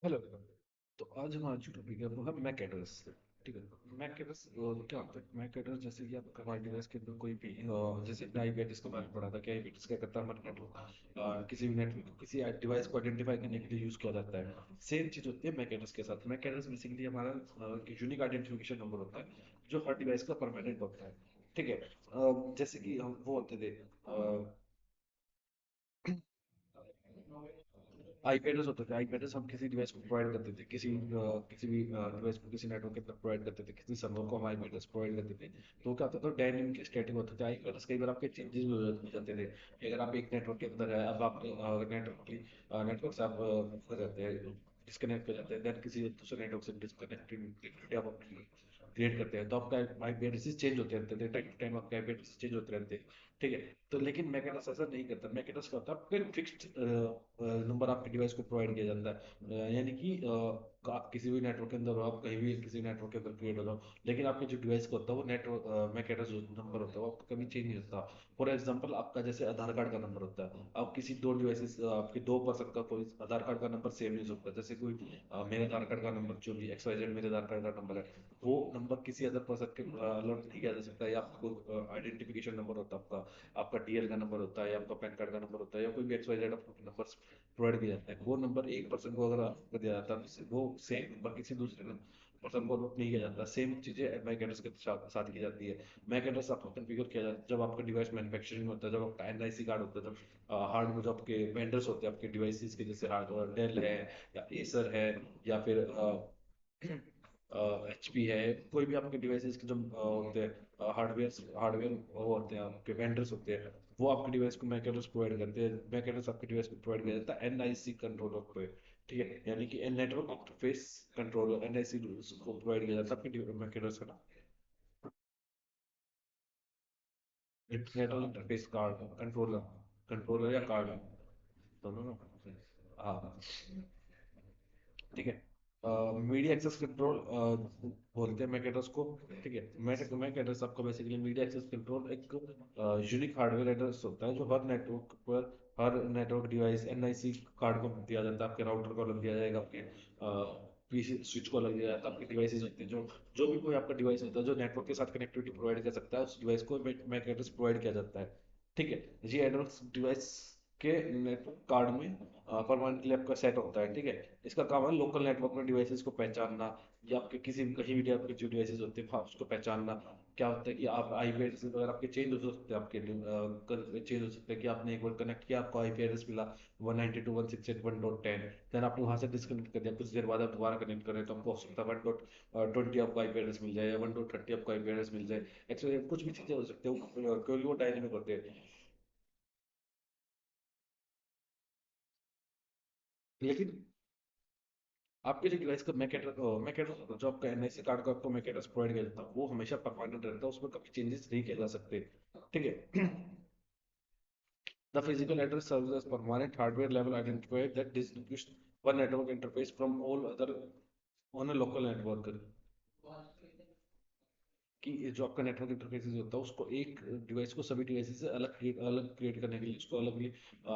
Hello. तो आज हमारा जो टॉपिक है वो है मैक एड्रेस। ठीक है। मैक एड्रेस क्या होता है? मैक एड्रेस जैसे कि आपका हमारे डिवाइस के अंदर कोई भी जैसे आईपी एड्रेस के बारे में पढ़ा था कि आईपी एड्रेस क्या करता है? हमारे नेटवर्क किसी भी नेटवर्क किसी डिवाइस को आइडेंटिफाई करने के लिए यूज किया जाता है। सेम चीज होती है मैक एड्रेस के साथ। मैक एड्रेस बेसिकली हमारा यूनिक आइडेंटिफिकेशन नंबर होता है जो हर डिवाइस का परमानेंट होता है। ठीक है। जैसे कि हम वो होते थे आईपी एड्रेस होते थे। आईपी एड्रेस हम किसी डिवाइस को प्रोवाइड करते थे, किसी भी डिवाइस को किसी नेटवर्क के अंदर प्रोवाइड करते थे, किसी सर्वर को हम आईपी एड्रेस प्रोवाइड करते थे। तो क्या होता था? डायनेमिक स्टैटिक होते थे आईपी एड्रेस। कई बार आपके चेंजेस भी हो जाते थे। अगर आप एक नेटवर्क के अंदर है, अब आप नेटवर्क से आप हो जाते हैं, डिस्कनेक्ट हो जाते हैं, देन किसी दूसरे नेटवर्क से डिस्कनेक्टिविटी आप अपनी क्रिएट करते हैं, तो आपका आईपी एड्रेस चेंज होते रहते थे। टाइम टू टाइम आपके आईपी एड्रेस चेंज होते रहते हैं। ठीक है। तो लेकिन मैकेनिक्स ऐसा नहीं करता। मैकेनिक्स क्या होता है? आपको एक फिक्स्ड नंबर आपके डिवाइस को प्रोवाइड किया जाता है। यानी कि आप किसी भी नेटवर्क के अंदर हो, आप कहीं भी किसी नेटवर्क के अंदर क्रिएट हो जाओ, लेकिन आपके जो डिवाइस का होता है वो नेटवर्क मैक एड्रेस नंबर होता है, वो आपका कभी चेंज नहीं होता। फॉर एग्जांपल, आपका जैसे आधार कार्ड का नंबर होता है। अब किसी दो डिवाइसेस आपके दो पर्सन का कोई आधार कार्ड का नंबर सेम नहीं हो सकता। जैसे कोई मेरे आधार कार्ड का नंबर जो भी एक्स वाई जेड मेरे आधार कार्ड का नंबर है, वो नंबर किसी अदर पर्सन के अलॉट नहीं किया जा सकता। या आपको आइडेंटिफिकेशन नंबर होता है आपका, आपका डीएल का नंबर होता है, या आपका पैन कार्ड का नंबर होता है, या कोई भी एक्स वाई जेड आपको नंबर प्रोवाइड किया जाता है। वो नंबर एक पर्सन को अगर आपको दिया जाता है, तो वो सेम नंबर किसी दूसरे पर्सन को allot नहीं किया जाता। सेम चीजें मैक एड्रेस के साथ की जाती है। मैक एड्रेस आपको कॉन्फ़िगर किया जाता है जब आपका डिवाइस मैन्युफैक्चरिंग होता है, जब आपका एनआईसी कार्ड होता है, जब हार्ड में जो आपके वेंडर्स होते हैं आपके डिवाइसेस के, जैसे हार्ड डेल है या एसर है या फिर एचपी है। कोई भी आपके डिवाइसेस के जो होते हैं हार्डवेयर वो होते हैं, आपके वेंडर्स होते हैं, वो आपके डिवाइस को मैक एड्रेस प्रोवाइड करते हैं। मैक एड्रेस आपके डिवाइस को प्रोवाइड किया जाता है एनआईसी कंट्रोलर पे। ठीक है। यानी कि नेटवर्क इंटरफेस कंट्रोलर, एनआईसी को प्रोवाइड किया जाता है आपके मैक एड्रेस का ना। Network interface card, controller, controller या कार्ड, दोनों ना। हाँ। ठीक है। मीडिया एक्सेस कंट्रोल बोलते हैं मैक एड्रेस को। ठीक है। मैक एड्रेस आपका बेसिकली मीडिया एक्सेस कंट्रोल एक यूनिक हार्डवेयर एड्रेस होता है जो हर नेटवर्क डिवाइस एनआईसी कार्ड को दिया जाता है। आपके राउटर को अलग दिया जाएगा, आपके पीसी स्विच को अलग दिया जाता है। आपके डिवाइसेस होते हैं जो जो भी कोई आपका डिवाइस होता है जो नेटवर्क के साथ कनेक्टिविटी प्रोवाइड कर सकता है, उस डिवाइस को मैक एड्रेस प्रोवाइड किया जाता है। ठीक है। ये एड्रेस डिवाइस के नेटवर्क कार्ड में परमानेंटली आपका सेट होता है। ठीक है। इसका काम है लोकल नेटवर्क में डिवाइसेस को पहचानना, या आपके किसी भी कहीं भी आपके जो डिवाइसेस होते हैं वहाँ उसको पहचानना। क्या होता है कि आप आईपी एड्रेस अगर आपके चेंज हो सकते हैं, आपके चेंज हो सकते हैं कि आपने एक बार कनेक्ट किया, आपको आईपी एड्रेस मिला 192.168.1.10, देन आपने वहां से डिस्कनेक्ट कर दिया, कुछ देर बाद आप दोबारा कनेक्ट करें तो आपको हो सकता है 1.20 आपको आईपी एड्रेस मिल जाए, या 1.30 आपको आईपी एड्रेस मिल जाए। एक्चुअली कुछ भी चीजें हो सकती है, क्योंकि वो डायनेमिक होते हैं। लेकिन आपके जो डिवाइस का मैक एड्रेस जो आपका एनआईसी कार्ड का आपको मैक एड्रेस प्रोवाइड किया जाता है, वो हमेशा परमानेंट रहता है, उसमें कभी चेंजेस नहीं किए जा सकते। ठीक है। The physical address serves as permanent hardware level identifier that distinguishes one network interface from all other on a local network। कि जो आपका नेटवर्क इंटरफेस होता है उसको एक डिवाइस को सभी डिवाइस से अलग क्रिएट करने के लिए, उसको अलग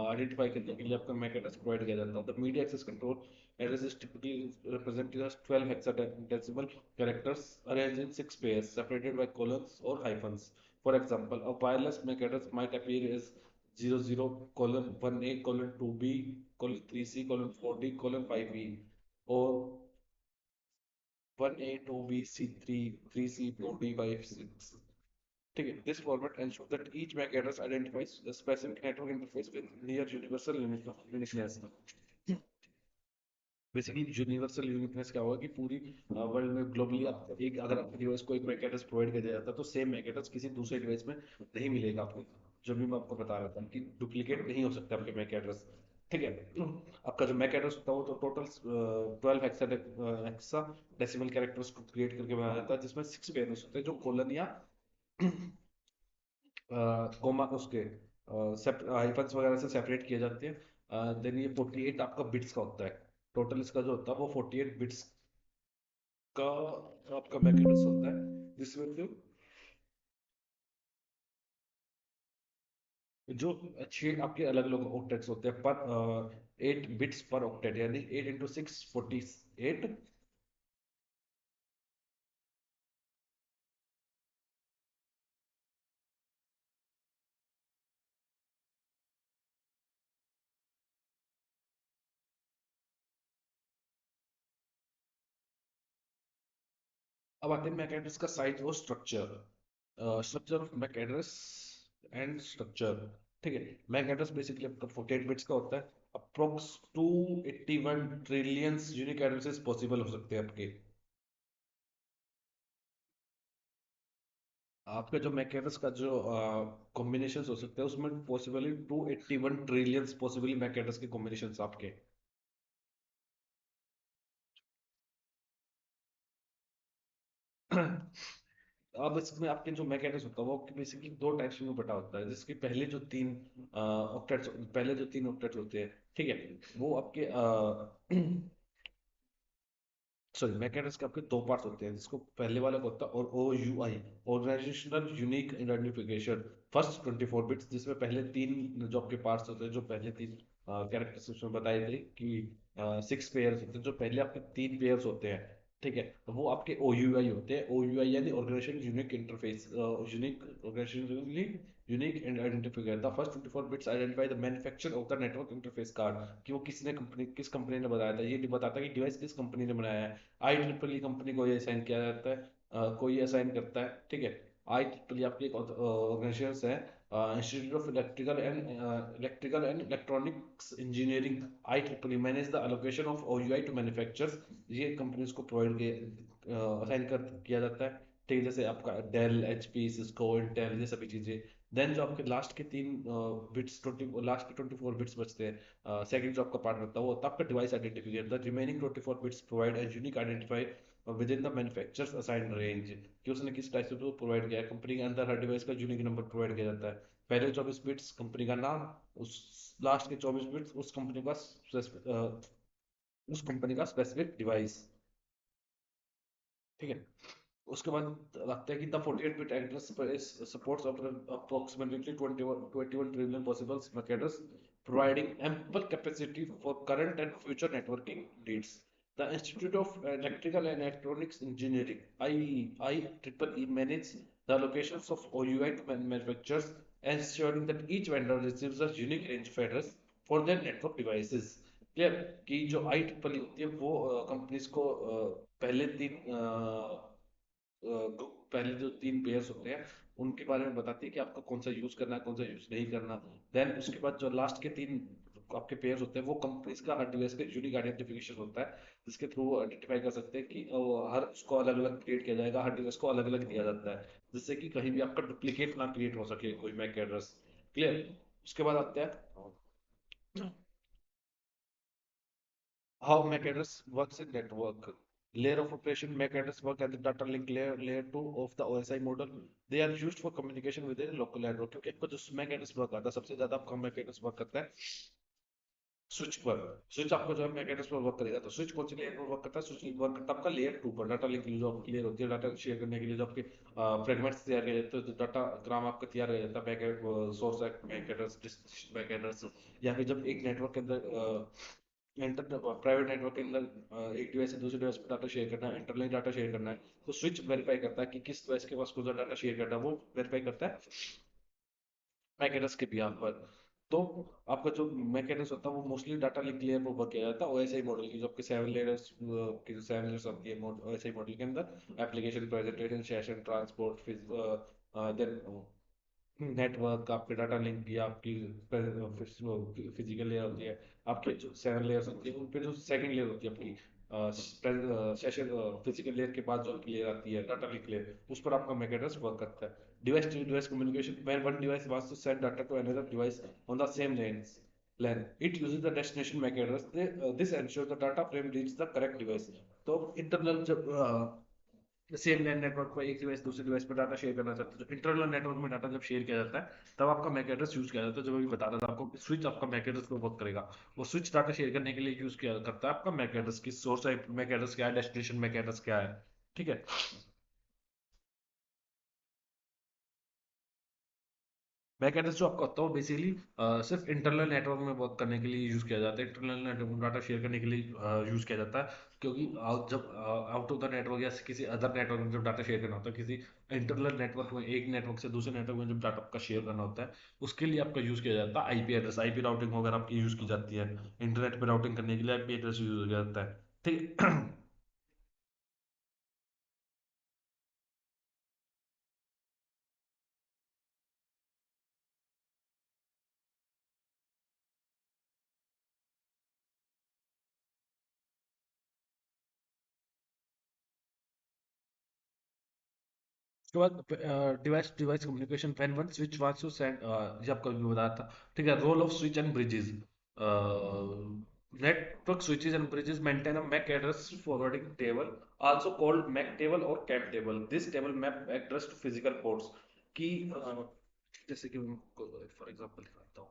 आइडेंटिफाई करने के लिए आपका मैक एड्रेस प्रोवाइड किया जाता है। The media access control address is typically represented as 12 hexadecimal characters arranged in 6 pairs separated by colons or hyphens. For example, a wireless MAC address might appear as 00 colon 1a colon 2b colon 3c colon 4d colon 5e, or 1a 2b c 3 3c 4d 5 6। ठीक है। This format ensure that each MAC address identifies a specific network interface with near universal uniqueness। Basically universal uniqueness क्या होगा कि पूरी world में globally आप एक अगर आपके डिवाइस को एक मैक एड्रेस प्रोवाइड कर दिया जाता है, तो सेम मैक एड्रेस किसी दूसरे डिवाइस में नहीं मिलेगा आपको। जो भी मैं आपको बता रहा था कि डुप्लीकेट नहीं हो सकता आपके मैक एड्रेस। ठीक है। आपका जो मैक एड्रेस होता है वो तो टोटल 12 हेक्सा डेसिमल कैरेक्टर्स को क्रिएट करके बनाया जाता है, जिसमें 6 पेयर्स होते हैं जो कोलन या कोमा उसके हाइफन्स वगैरह से सेपरेट किए जाते हैं। देन ये 48 आपका बिट्स का होता है। टोटल इसका जो होता है वो 48 बिट्स का आपका मैक एड्रेस होता है, जिसमें जो छह आपके अलग अलग ऑक्टेट्स होते हैं। पर 8 बिट्स पर ऑक्टेट, यानी 8 इंटू 6 48। अब आते हैं मैक एड्रेस का साइज और structure. Structure of MAC address and structure. ठीक है, मैक एड्रेस बेसिकली आपका 48 बिट्स का होता है। Approx 281 trillions unique addresses possible हो सकते हैं आपके। आपका जो मैक एड्रेस का जो कॉम्बिनेशन हो सकते हैं उसमें possibly 281 trillions possibly MAC address के कॉम्बिनेशन आपके। अब इसमें आपके जो मैक एड्रेस होता है वो बेसिकली दो टाइप्स में बटा होता है, जिसके पहले जो तीन ऑक्टेट्स होते हैं, ठीक है, वो आपके सॉरी, मैकेनिक्स के आपके दो पार्ट्स होते हैं, जिसको पहले वाला को होता है और O U I, organisational unique identification, first 24 bits, जिसमें पहले तीन जो आपके पार्ट्स होते हैं, जो पहले तीन कैरेक्टर्स उसमें बताए थे कि 6 पेयर्स होते हैं, जो पहले आपके तीन पेयर्स होते हैं, ठीक है, तो वो आपके ओ यू आई होते हैं। ओ यू आई यानी organisation unique interface, unique organisation unique identifier. The first 24 bits identify the manufacturer of the network interface card, कि वो किस कंपनी ने बनाया था, ये नहीं बताता कि डिवाइस किस कंपनी ने बनाया है। आई ट्रिपल ई कंपनी को ये असाइन किया जाता है, कोई असाइन करता है, ठीक है। आई ट्रिपल ई आपकी एक ऑर्गेनाइजेशन है, Institute of Electrical and Electronics Engineering. I triple E manage the allocation of O U I to manufacturers, ये कंपनीज को प्रोवाइड असाइन कर किया जाता है, ठीक है, जैसे आपका डेल, एचपी, सिस्को, इंटेल, ये सभी चीजें। देन जो आपके लास्ट के तीन बिट्स 20, लास्ट के 24 बिट्स बचते हैं, सेकंड जो आपका पार्ट रहता है वो होता है आपका device identificator. The remaining 24 bits provide a unique identify within the manufacturer's assigned range, कि उसने किस टाइप से प्रोवाइड किया है, कंपनी के अंदर हर डिवाइस का यूनिक नंबर प्रोवाइड किया जाता है। पहले 24 बिट्स कंपनी का नाम, उस लास्ट के 24 बिट्स उस कंपनी का स्पेसिफिक डिवाइस, ठीक है। उसके बाद लगता है कि the 48 bit address supports approximately 21 trillion possible MAC address, providing ample capacity for current and future networking needs. The Institute of Electrical and Electronics Engineering IEEE manage the locations of OUI to manufacturers, ensuring that each vendor receives a unique range of address for their network devices. Clear कि जो IEEE होती है वो companies को पहले तीन पहले जो तीन पेयर्स होते हैं उनके बारे में बताती है कि आपको कौन सा यूज करना है, कौन सा यूज नहीं करना। देन उसके बाद जो लास्ट के तीन आपके पेयर्स होते हैं वो कंपनीज का हर डिवाइस का यूनिक आइडेंटिफिकेशन होता है, जिसके थ्रू वो आइडेंटिफाई कर सकते हैं कि हर उसको अलग अलग क्रिएट किया जाएगा, हर डिवाइस को अलग अलग दिया जाता है, जिससे कि कहीं भी आपका डुप्लीकेट ना क्रिएट हो सके कोई मैक एड्रेस। क्लियर। उसके बाद आते हैं how MAC address works in network. Layer of operation MAC address work at the data link layer 2 of the OSI model. They are used for communication within a local network, क्योंकि आपका जो MAC address work आता है सबसे ज्यादा आपका MAC address work करता है स्विच पर। स्विच आपको जो है MAC address पर वर्क करेगा, तो स्विच कौन सी लेयर पर वर्क करता है, स्विच वर्क करता है आपका लेयर 2 पर। डाटा लिंक के लिए जो आपकी लेयर होती है, डाटा शेयर करने के लिए जो आपके फ्रेगमेंट्स तैयार किए जाते हैं, जो डाटा ग्राम आपका तैयार किया जाता है, source MAC address, destination MAC address, या फिर जब एक नेटवर्क के अंदर इंटर प्राइवेट नेटवर्क के अंदर एक डिवाइस से दूसरे डिवाइस पर डाटा शेयर करना है, इंटरलिंक डाटा शेयर करना है, तो स्विच वेरीफाई करता है कि किस डिवाइस के पास कौन सा डाटा शेयर करना है, वो वेरीफाई करता है मैक एड्रेस के बिहाफ पर। तो आपका जो मैक एड्रेस होता है वो मोस्टली डाटा लिंक लेयर पर वर्क किया जाता है ओएसआई मॉडल की, जो आपके 7 लेयर्स की जो 7 लेयर्स आती है ओएसआई मॉडल के अंदर, application, presentation, session, transport, then network, आपके डाटा लिंक या आपकी फिजिकल लेयर होती है, आपके जो 7 लेयर्स होती है उन पे जो सेकंड लेयर होती है आपकी सेशन, फिजिकल लेयर के बाद जो आपकी लेयर आती है डाटा लिंक लेयर, उस पर आपका मैक एड्रेस वर्क करता है। Device to device communication, when one device wants to send data to another device on the same LAN, it uses the destination MAC address. This ensures the data frame reaches the correct device. तो internal जब same लैन network पर एक device दूसरे device पर data share करना चाहते हैं, तो इंटरनल नेटवर्क में डाटा जब शेयर किया जाता है तब आपका मैक एड्रेस यूज किया जाता है। जब अभी बता रहा था आपको, स्विच आपका मैक एड्रेस को वर्क करेगा, वो स्विच डाटा शेयर करने के लिए यूज किया करता है आपका मैक एड्रेस की सोर्स मैक एड्रेस क्या है, डेस्टिनेशन मैक एड्रेस क्या है, ठीक है। बैक एड्रेस जो आपका होता है वो बेसिकली सिर्फ इंटरनल नेटवर्क में वर्क करने के लिए यूज किया जाता है, इंटरनल नेटवर्क में डाटा शेयर करने के लिए यूज किया जाता है। क्योंकि जब आउट ऑफ द नेटवर्क या किसी अदर नेटवर्क में जब डाटा शेयर करना होता है, किसी इंटरनल नेटवर्क में, एक नेटवर्क से दूसरे नेटवर्क में जब डाटा आपका शेयर करना होता है, उसके लिए आपका यूज किया जाता है आईपी एड्रेस। आईपी राउटिंग वगैरह आपकी यूज की जाती है, इंटरनेट पे राउटिंग करने के लिए आईपी एड्रेस यूज किया जाता है। ठीक है। उसके बाद device device communication when one switch wants to send, ये आपको भी बताया था। ठीक है, role of switch and bridges. Network switches and bridges maintain a MAC address forwarding table, also called MAC table or CAP table. This table map address to physical ports की जैसे कि फॉर एग्जांपल दिखाता हूँ,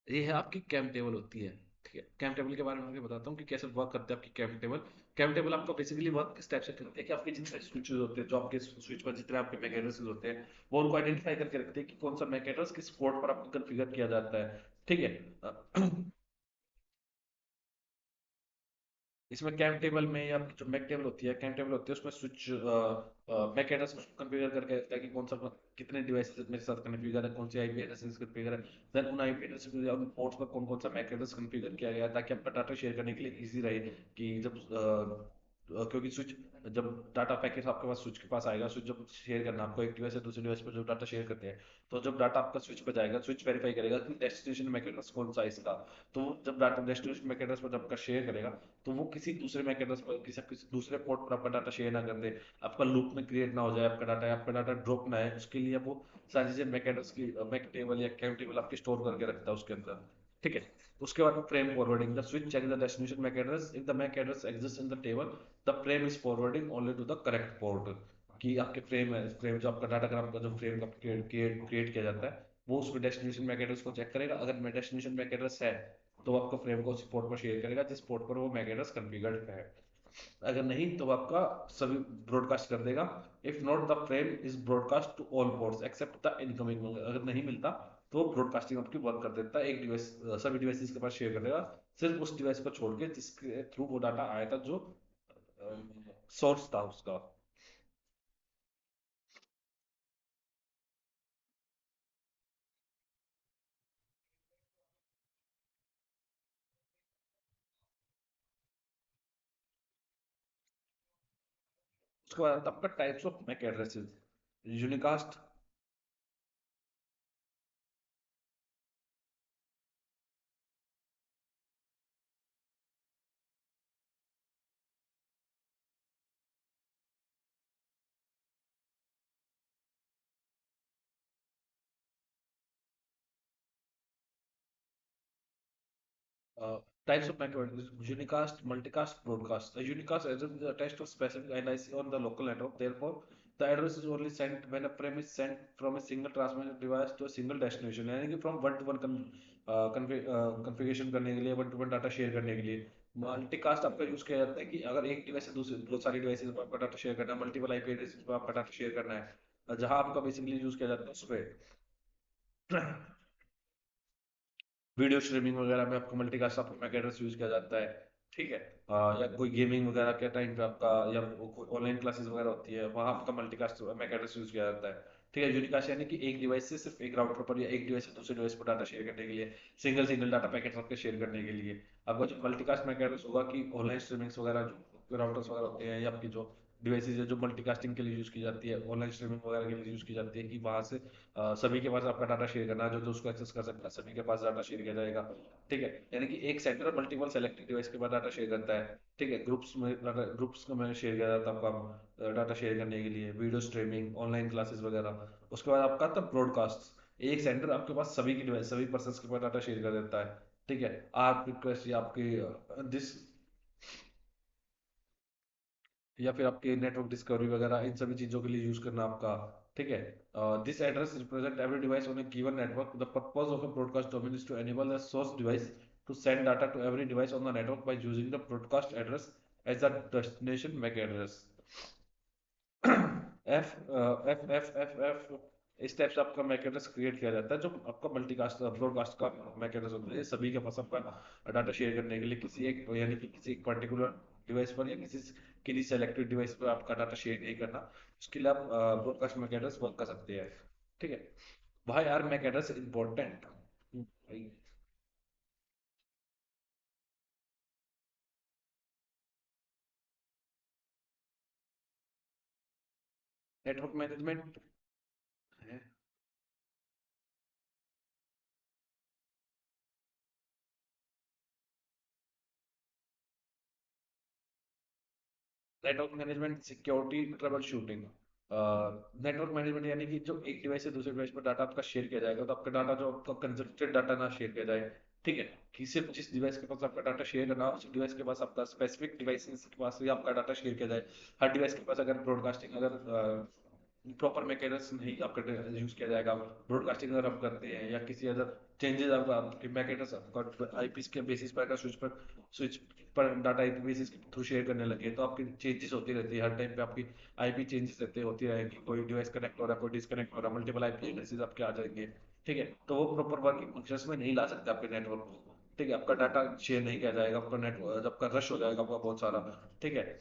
ये है आपकी cam table होती है। ठीक है, कैम टेबल के बारे में मैं बताता हूँ कि कैसे वर्क करते हैं आपकी कैम टेबल। कैम टेबल आपका बेसिकली वर्क किस टाइप से करते हैं कि आपके जितने स्विचेस होते हैं, जो आपके स्विच पर जितने आपके मैक एड्रेसेस होते हैं, वो उनको आइडेंटिफाई करके रखते हैं कि कौन सा मैक एड्रेस किस पोर्ट पर आपको कॉन्फ़िगर किया जाता है। ठीक है। इसमें कैम टेबल में या जो मैक टेबल होती है, कैम टेबल होती है, उसमें स्विच मैक एड्रेस कॉन्फ़िगर करके रखता है कि कौन सा कितने डिवाइसेस मेरे साथ कॉन्फ़िगर है, कौन सी आईपी एड्रेसेस कॉन्फ़िगर है। देन उन आईपी एड्रेस पे या उन पोर्ट्स पर कौन कौन सा मैक एड्रेस कॉन्फ़िगर किया गया है, ताकि आपका डाटा शेयर करने के लिए इजी रहे। कि जब क्योंकि स्विच, जब डाटा पैकेट आपके पास स्विच के पास आएगा, स्विच जब शेयर करना आपको एक डिवाइस से दूसरे डिवाइस पर, जब डाटा शेयर करते हैं, तो जब डाटा आपका स्विच पर जाएगा, स्विच वेरीफाई करेगा कि डेस्टिनेशन मैक एड्रेस कौन सा है इसका। तो जब डाटा डेस्टिनेशन मैक एड्रेस पर जब आपका शेयर करेगा, तो वो किसी दूसरे मैक एड्रेस पर, किसी दूसरे पोर्ट पर आपका डाटा शेयर ना कर दे, आपका लूप में क्रिएट ना हो जाए, आपका डाटा ड्रॉप ना है, उसके लिए वो सारी चीजें मैक एड्रेस की मैक टेबल या कैम टेबल आपकी स्टोर करके रखता है उसके अंदर। ठीक है। उसके बाद frame forwarding, the switch check the destination MAC address, if the MAC address exist in the table, the frame is forwarding only to the correct port. कि आपके फ्रेम है, फ्रेम जो आपका डाटाग्राम का जो फ्रेम का क्रिएट किया जाता है, वो उसमें डेस्टिनेशन मैक एड्रेस को चेक करेगा। अगर डेस्टिनेशन मैक एड्रेस है, तो आपका फ्रेम को उस पोर्ट पर शेयर करेगा जिस पोर्ट पर वो मैक एड्रेस कॉन्फ़िगर्ड है। अगर नहीं तो आपका सभी ब्रॉडकास्ट कर देगा। If not, the frame is broadcast to all ports except the incoming. अगर नहीं मिलता तो ब्रॉडकास्टिंग आपकी वर्क कर देता है, एक डिवाइस सभी डिवाइसेस के पास शेयर कर देगा, सिर्फ उस डिवाइस को छोड़ के जिसके थ्रू वो डाटा आया था, जो सोर्स था उसका। उसके बाद आपका types of MAC addresses, unicast. Types of network is unicast, multicast, broadcast. A unicast address is attached to a specific NIC on the local network. Therefore, the address is only sent when a frame is sent from a single transmission device to a single destination. यानी कि from one to one configuration करने के लिए, one to one data share करने के लिए। Multicast आपका use किया जाता है कि अगर एक डिवाइस से दूसरे बहुत सारी डिवाइसेस पर आपका डाटा शेयर करना है, मल्टीपल आईपी एड्रेसेस पर आपका डाटा शेयर करना है, जहां आपका बेसिकली यूज किया जाता है उस पे वीडियो स्ट्रीमिंग वगैरह में आपको मल्टीकास्ट आपको मैक एड्रेस यूज किया जाता है। ठीक है। या कोई गेमिंग वगैरह के टाइम पे आपका, या ऑनलाइन क्लासेस वगैरह होती है, वहाँ आपका मल्टीकास्ट मैक एड्रेस यूज किया जाता है। ठीक है, यूनिकास्ट यानी कि एक डिवाइस से सिर्फ एक राउटर पर या एक डिवाइस से दूसरे डिवाइस पर डाटा शेयर करने के लिए, सिंगल सिंगल डाटा पैकेट आपके शेयर करने के लिए। आपका जो मल्टीकास्ट मैक एड्रेस होगा कि ऑनलाइन स्ट्रीमिंग्स वगैरह जो राउटर्स वगैरह होते हैं, या आपकी जो डिवाइसेज है जो मल्टीकास्टिंग के लिए यूज की जाती है, ऑनलाइन स्ट्रीमिंग वगैरह के लिए यूज की जाती है, कि वहां से सभी के पास आपका डाटा शेयर करना है, जो जो उसको एक्सेस कर सकता है, सभी के पास डाटा शेयर किया जाएगा। ठीक है, यानी कि एक सेंटर मल्टीपल सेलेक्टेड डिवाइस के पास डाटा शेयर करता है। ठीक है, ग्रुप्स में शेयर किया जाता है आपका डाटा शेयर करने के लिए, वीडियो स्ट्रीमिंग, ऑनलाइन क्लासेस वगैरह। उसके बाद आपका आता है ब्रॉडकास्ट। एक सेंटर आपके पास सभी की डिवाइस, सभी पर्सन के पास डाटा शेयर कर देता है। ठीक है, आप रिक्वेस्ट या आपकी दिस, या फिर आपके नेटवर्क डिस्कवरी वगैरह, इन सभी चीजों के लिए यूज करना आपका। ठीक है, this address represent every device on A given network. The purpose of a broadcast domain is to enable a source device to send data to every device on the network by using the broadcast address as the destination MAC address. F F F F F इस type से आपका Mac address create किया जाता है। जो आपका multicast broadcast का Mac address होता है, ये सभी के पास आपका डाटा शेयर करने के लिए किसी एक, यानी कि किसी एक पर्टिकुलर डिवाइस पर या किसी सेलेक्टेड डिवाइस पर आपका डाटा शेयर नहीं करना, उसके लिए आप ब्रॉडकास्ट मैक एड्रेस वर्क कर सकते हैं। ठीक है भाई, यार MAC address important. Network management है। Network management, security, troubleshooting. Network management यानी कि जो एक डिवाइस से दूसरे डिवाइस पर डाटा आपका शेयर किया जाएगा, तो आपका डाटा जो आपका कंजस्टेड डाटा ना शेयर किया जाए। ठीक है, कि सिर्फ जिस डिवाइस के पास आपका डाटा शेयर करना हो, उस डिवाइस के पास आपका स्पेसिफिक डिवाइस के पास ही आपका डाटा शेयर किया जाए। हर डिवाइस के पास अगर ब्रॉडकास्टिंग, अगर प्रॉपर मैकेनिज्म नहीं आपका यूज किया जाएगा, ब्रॉडकास्टिंग अगर आप करते हैं या किसी अदर चेंजेस आपके मैकेनिज्म आपका आईपी के बेसिस पर अगर स्विच पर डाटा आईपी बेसिस के थ्रू शेयर करने लगे, तो आपकी चेंजेस होती रहती है हर टाइम पे, आपकी आईपी चेंजेस रहते होती रहेगी। कोई डिवाइस कनेक्ट हो रहा है, कोई डिस्कनेक्ट हो रहा है, मल्टीपल आईपी एड्रेसेस आपके आ जाएंगे। ठीक है, तो वो प्रॉपर वर्किंग फंक्शंस में नहीं ला सकते आपके नेटवर्क को। ठीक है, आपका डाटा शेयर नहीं किया जाएगा, आपका नेटवर्क जब का रश हो जाएगा आपका बहुत सारा। ठीक है,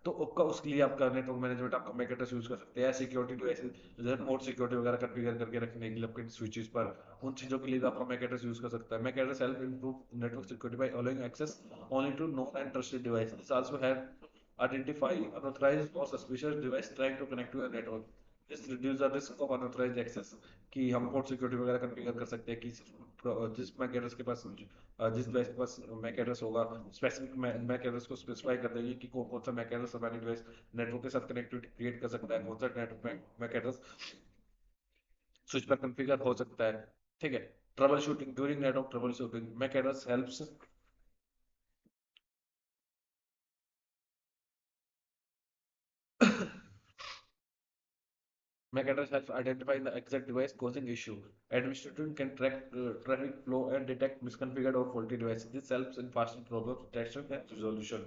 तो आपका उसके लिए आपका नेटवर्क मैनेजमेंट आपका मैक एड्रेस यूज कर सकते हैं। सिक्योरिटी डिवाइसेस जैसे पोर्ट सिक्योरिटी वगैरह कॉन्फ़िगर करके रखने के लिए आपके स्विचेस पर, उन चीजों के लिए भी आपका मैक एड्रेस यूज कर सकता है। MAC address help improve network security by allowing access only to known and trusted devices. This also help identify unauthorized or suspicious device trying to connect to your network. This reduce the risk of unauthorized access, कि हम port security वगैरह configure कर सकते हैं कि जिस Mac address के पास, जिस डिवाइस के पास मैक एड्रेस होगा, स्पेसिफिक मैक एड्रेस को स्पेसिफाई कर देंगे कि कौन कौन सा मैक एड्रेस हमारी डिवाइस नेटवर्क के साथ कनेक्टिविटी क्रिएट कर सकता है, कौन सा नेटवर्क मैक एड्रेस स्विच पर कॉन्फ़िगर हो सकता है। ठीक है, troubleshooting, during network troubleshooting MAC address helps, MAC address helps identify the exact device causing issue. Administrator can track traffic flow and detect misconfigured or faulty devices. This helps in faster problem detection and resolution.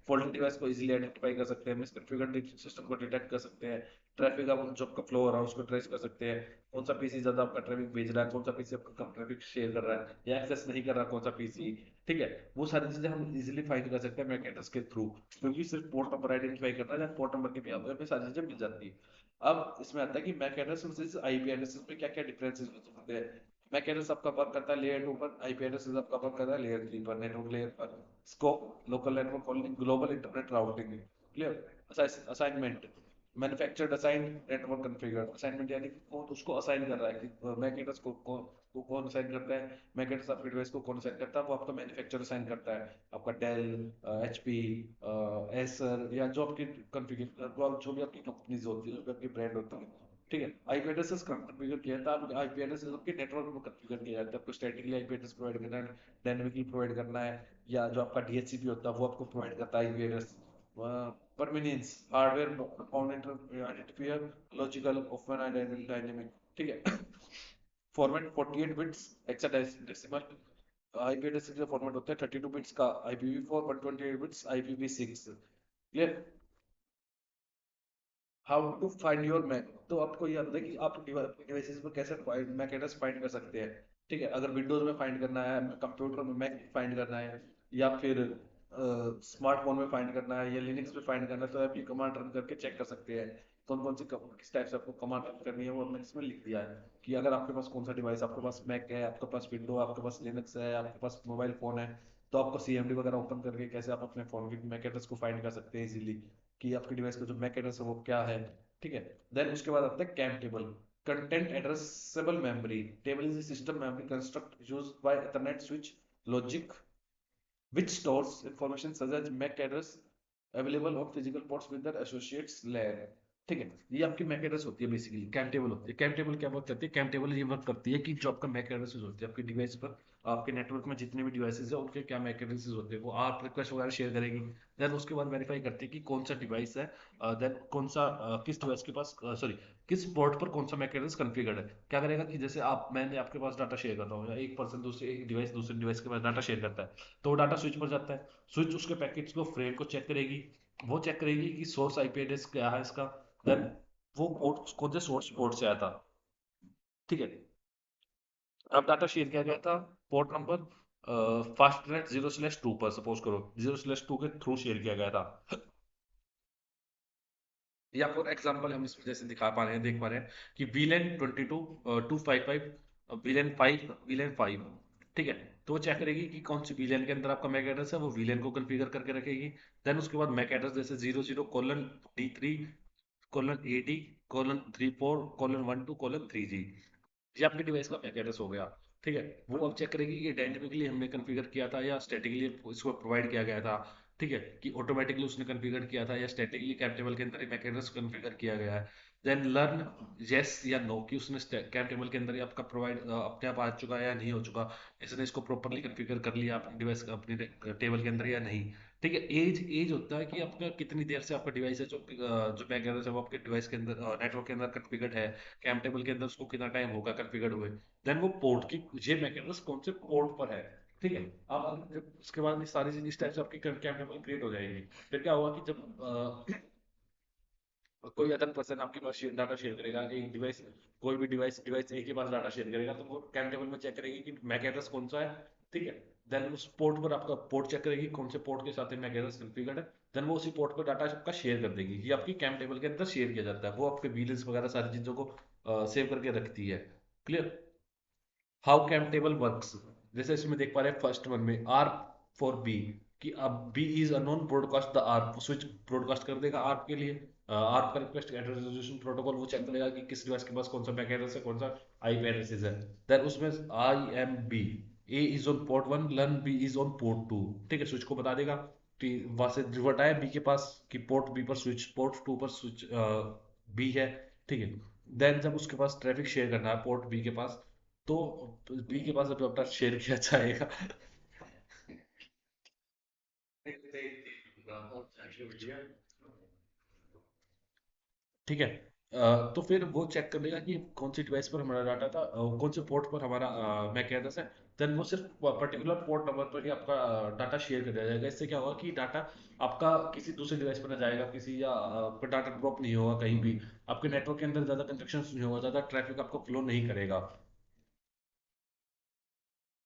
Faulty device को easily identify कर सकते हैं, मिसकॉन्फ़िगर्ड system को detect कर सकते हैं, traffic आप जो आपका फ्लो हो रहा है उसको ट्रेस कर सकते हैं, कौन सा पीसी ज्यादा आपका ट्रैफिक भेज रहा है, कौन सा पीसी आपका कम ट्रैफिक शेयर कर रहा है या एक्सेस नहीं कर रहा कौन सा पीसी। ठीक है, वो सारी चीजें हम इजीली फाइंड कर सकते हैं मैक एड्रेस के थ्रू, क्योंकि सिर्फ पोर्ट नंबर आइडेंटिफाई करना है, पोर्ट नंबर के भी पे सारी चीजें मिल जाती है। अब इसमें आता है कि MAC address versus IP address में क्या क्या डिफरेंसेस हो सकते हैं। मैक एड्रेस आपका वर्क करता है लेयर 2 पर, आईपी एड्रेस आपका वर्क करता है लेयर 3 पर, नेटवर्क लेयर पर। Scope, local network calling, global internet routing. Clear. Assignment, manufactured assigned network configure. Assignment यानी कि कौन उसको असाइन कर रहा है, कि मैक एड्रेस को कौन असाइन करता है, मैक एड्रेस आपके डिवाइस को कौन असाइन करता है, वो आपका मैन्युफैक्चरर असाइन करता है। आपका डेल, एचपी, एसर, या जो आपकी कॉन्फ़िगर जो भी आपकी कंपनीज होती है, जो भी आपकी ब्रांड होती है। ठीक है, आईपी एड्रेसेस कॉन्फ़िगर किया जाता है, आईपी एड्रेसेस आपके नेटवर्क में कॉन्फ़िगर किया जाता है। आपको स्टैटिकली आईपी एड्रेस प्रोवाइड करना है, डायनामिकली प्रोवाइड करना है, या जो आपका डीएचसीपी होता है वो आपको प्रोवाइड करता है IP address. Permanence, hardware component identifier, logical open dynamic. ठीक है, format 48 bits hexadecimal. IP address का फॉर्मेट होता है 32 बिट्स का IPv4, 128 bits IPv6। Clear. How to find your MAC, तो आपको ये आता है कि आप डिवाइसेस पर कैसे मैक एड्रेस फाइंड कर सकते हैं। ठीक है, अगर विंडोज में फाइंड करना है, कंप्यूटर में मैक फाइंड करना है, या फिर स्मार्टफोन में फाइंड करना है, या लिनक्स में फाइंड करना है, तो आप ये कमांड रन करके चेक कर सकते हैं कौन कौन सी किस टाइप से आपको कमांड रन करनी है। वो हमने इसमें लिख दिया है कि अगर आपके पास कौन सा डिवाइस, आपके पास मैक है, आपके पास विंडो, आपके पास लिनक्स है, आपके पास मोबाइल फोन है, तो आपको सीएमडी वगैरह ओपन करके कैसे आप अपने फोन की मैक एड्रेस को फाइंड कर सकते हैं इजीली, कि आपके डिवाइस का जो मैक एड्रेस है वो क्या है। ठीक है, देन उसके बाद आता है CAM table, content addressable memory. Table is system memory construct used by ethernet switch logic which stores information such as MAC address available on physical ports with their associates layer। ठीक है, ये आपकी Mac address होती है, basically cam table होती है। CAM table क्या work करती है, कैम टेबल ये वर्क करती है कि जो आपका मैक एड्रेसेस होती है आपके डिवाइस पर, आपके नेटवर्क में जितने भी डिवाइसेस है उनके क्या मैक एड्रेसेस होते हैं, वो आप रिक्वेस्ट वगैरह शेयर करेगी। देन उसके बाद वेरीफाई करती है कि कौन सा डिवाइस है, देन कौन सा किस डिवाइस के पास, सॉरी, किस पोर्ट पर कौन सा मैक एड्रेस कॉन्फ़िगर्ड है। क्या करेगा कि जैसे आप, मैंने आपके पास डाटा शेयर कर रहा हूँ, या एक पर्सन दूसरे डिवाइस के पास डाटा शेयर करता है, तो वो डाटा स्विच पर जाता है, स्विच उसके पैकेट्स को फ्रेम को चेक करेगी, वो चेक करेगी कि सोर्स आईपी एड्रेस क्या है इसका। देन वो पोर्ट कौन से सोर्स पोर्ट से आया था, ठीक है। अब डाटा शेयर किया गया था पोर्ट नंबर फास्ट नेट 0/2 पर, सपोज करो 0/2 के थ्रू शेयर किया गया था। या फॉर एग्जांपल हम इसमें जैसे दिखा पा रहे हैं, देख पा रहे हैं कि वीलेन 22 255 वीलेन 5 ठीक है। तो वो चेक करेगी कि कौन सी वीलेन के अंदर आपका मैक एड्रेस है, वो वीलेन को कॉन्फ़िगर करके रखेगी। देन उसके बाद मैक एड्रेस जैसे 00:D3:AD:34:13G, ये आपके डिवाइस का मैक एड्रेस हो गया, ठीक है। वो अब चेक करेगी कि डायनेमिकली हमने कॉन्फ़िगर किया था या स्टैटिकली इसको प्रोवाइड किया गया था, ठीक है। कि ऑटोमेटिकली उसने कॉन्फ़िगर किया था या स्टैटिकली कैम टेबल के अंदर ही मैक एड्रेस कॉन्फ़िगर किया गया है। देन लर्न यस या नो कि उसने कैम टेबल के अंदर ही आपका प्रोवाइड अपने आप आ चुका है या नहीं हो चुका, इसने इसको प्रॉपरली कॉन्फ़िगर कर लिया अपने डिवाइस अपनी टेबल के अंदर या नहीं, ठीक है। एज एज होता है कि आपका कितनी देर से आपका डिवाइस है जो मैक एड्रेस है वो आपके डिवाइस के अंदर नेटवर्क के अंदर कॉन्फ़िगर्ड है, कैम टेबल के अंदर उसको कितना टाइम होगा कॉन्फ़िगर्ड हुए। देन वो पोर्ट की ये मैकेनिज्म कौन से पोर्ट पर है, ठीक है। अब जब उसके बाद ये सारी चीज इस टाइप से आपकी कैम टेबल क्रिएट हो जाएगी। फिर क्या होगा कि जब कोई अदर पर्सन आपके पास डाटा शेयर करेगा, एक डिवाइस, कोई भी डिवाइस डिवाइस ए के पास डाटा शेयर करेगा, तो वो कैम टेबल में चेक करेगी कि मैक एड्रेस कौन सा है, ठीक है। देन उस पोर्ट पर आपका पोर्ट चेक करेगी कौन से पोर्ट के साथ मैक एड्रेस कॉन्फ़िगर्ड है। देन वो उसी पोर्ट पर डाटा आपका शेयर कर देगी, ये आपकी कैम टेबल के अंदर शेयर किया जाता है, वो आपके विलेंस वगैरह सारी चीजों को सेव करके रखती है। Clear. How CAM table works, जैसे इसमें देख पा रहे हैं फर्स्ट वन में आर फॉर बी, कि अब B is unknown broadcast the R, switch broadcast कर देगा आर के लिए। आर का रिक्वेस्ट एड्रेस रेजोल्यूशन प्रोटोकॉल वो चेक करेगा कि किस डिवाइस के पास कौन सा बैक एड्रेस है, कौन सा आईपी एड्रेस है। देन उसमें I am B, A is on port 1, learn B is on port 2, ठीक है। स्विच को बता देगा कि वहां से रिवर्ट आया बी के पास कि पोर्ट बी पर स्विच, पोर्ट 2 पर स्विच बी है, ठीक है। देन जब उसके पास ट्रैफिक शेयर करना है पोर्ट बी के पास, तो बी के पास अभी अपना शेयर किया जाएगा। ठीक है। तो फिर वो चेक कर लेगा कि कौन सी डिवाइस पर हमारा डाटा था, कौन से पोर्ट पर हमारा मैक एड्रेस है। देन वो सिर्फ पर्टिकुलर पोर्ट नंबर पर ही आपका डाटा शेयर कर दिया जाएगा। इससे क्या होगा कि डाटा आपका किसी दूसरे डिवाइस पर ना जाएगा, किसी या पर डाटा ड्रॉप नहीं होगा कहीं भी, आपके नेटवर्क के अंदर ज़्यादा कंजेक्शन नहीं होगा, ज़्यादा ट्रैफिक आपको फ्लो नहीं करेगा।